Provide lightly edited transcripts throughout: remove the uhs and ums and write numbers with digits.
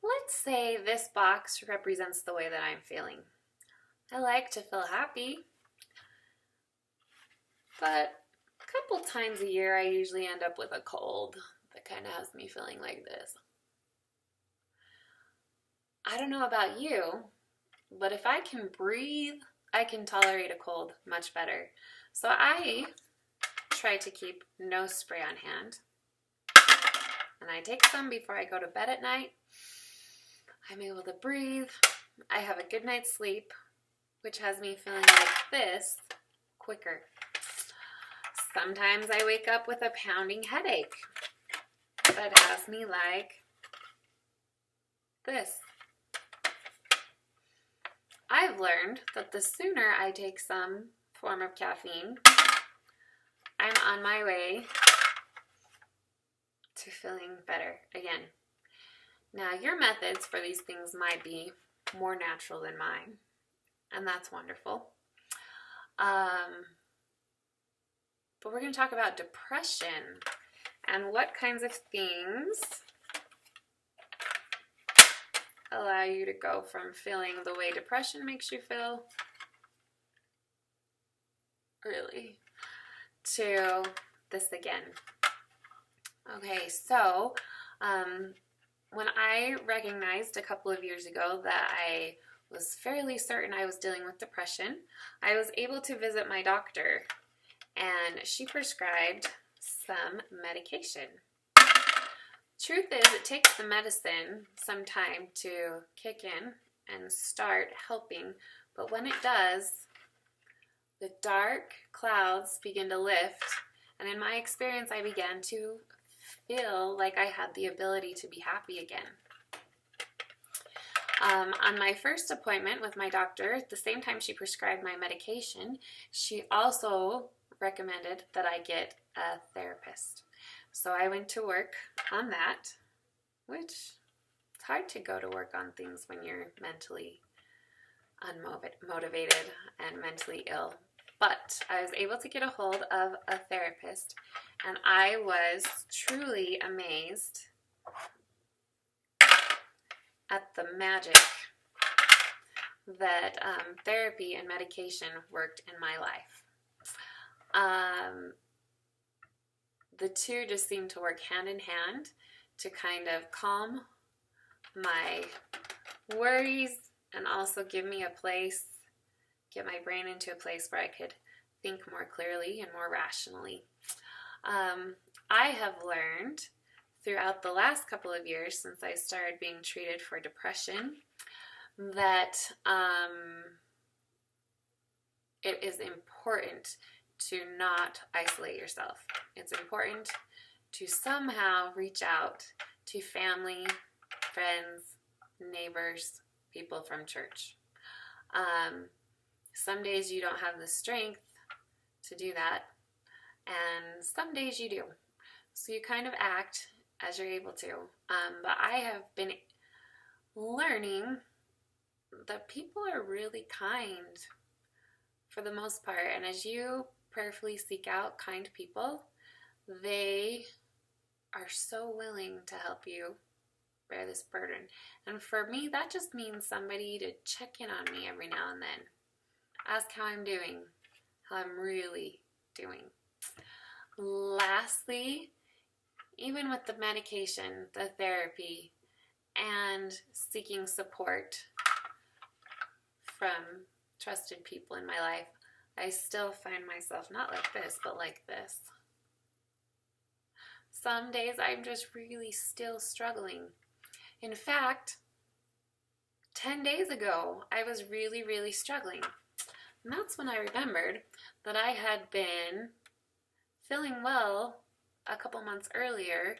Let's say this box represents the way that I'm feeling. I like to feel happy, but a couple times a year I usually end up with a cold that kind of has me feeling like this. I don't know about you, but if I can breathe, I can tolerate a cold much better. So I try to keep nose spray on hand. And I take some before I go to bed at night. I'm able to breathe. I have a good night's sleep, which has me feeling like this quicker. Sometimes I wake up with a pounding headache that has me like this. I've learned that the sooner I take some form of caffeine, I'm on my way to feeling better again. Now, your methods for these things might be more natural than mine, and that's wonderful. But we're going to talk about depression and what kinds of things allow you to go from feeling the way depression makes you feel, really, to this again. Okay, so when I recognized a couple of years ago that I was fairly certain I was dealing with depression, I was able to visit my doctor, and she prescribed some medication. Truth is, it takes the medicine some time to kick in and start helping, but when it does, the dark clouds begin to lift, and in my experience, I began to feel like I had the ability to be happy again. On my first appointment with my doctor, at the same time she prescribed my medication, she also recommended that I get a therapist. So I went to work on that, which it's hard to go to work on things when you're mentally unmotivated and mentally ill. But I was able to get a hold of a therapist, and I was truly amazed at the magic that therapy and medication worked in my life. The two just seemed to work hand in hand to kind of calm my worries and also give me a place, get my brain into a place where I could think more clearly and more rationally. I have learned throughout the last couple of years since I started being treated for depression that it is important to not isolate yourself. It's important to somehow reach out to family, friends, neighbors, people from church. Some days you don't have the strength to do that, and some days you do. So you kind of act as you're able to. But I have been learning that people are really kind for the most part, and as you prayerfully seek out kind people, they are so willing to help you bear this burden. And for me, that just means somebody to check in on me every now and then. Ask how I'm doing, how I'm really doing. Lastly, even with the medication, the therapy, and seeking support from trusted people in my life, I still find myself not like this, but like this. Some days I'm just really still struggling. In fact, 10 days ago, I was really, really struggling. And that's when I remembered that I had been feeling well a couple months earlier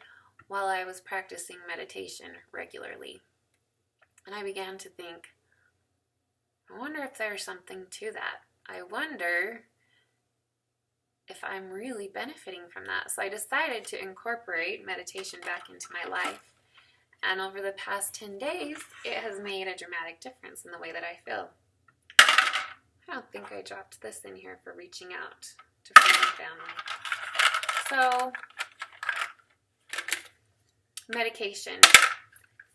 while I was practicing meditation regularly. And I began to think, I wonder if there's something to that. I wonder if I'm really benefiting from that. So I decided to incorporate meditation back into my life. And over the past 10 days, it has made a dramatic difference in the way that I feel. I don't think I dropped this in here for reaching out to friends and family. So, medication,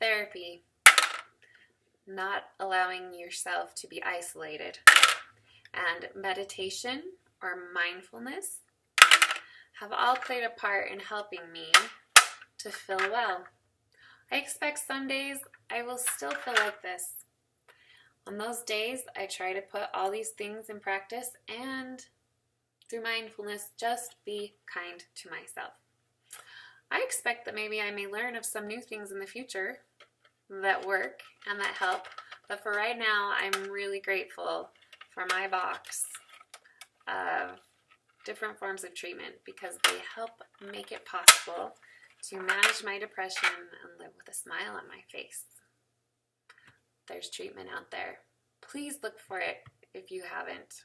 therapy, not allowing yourself to be isolated. And meditation or mindfulness have all played a part in helping me to feel well. I expect some days I will still feel like this. On those days, I try to put all these things in practice and through mindfulness, just be kind to myself. I expect that maybe I may learn of some new things in the future that work and that help, but for right now, I'm really grateful for my box of different forms of treatment because they help make it possible to manage my depression and live with a smile on my face. There's treatment out there. Please look for it if you haven't.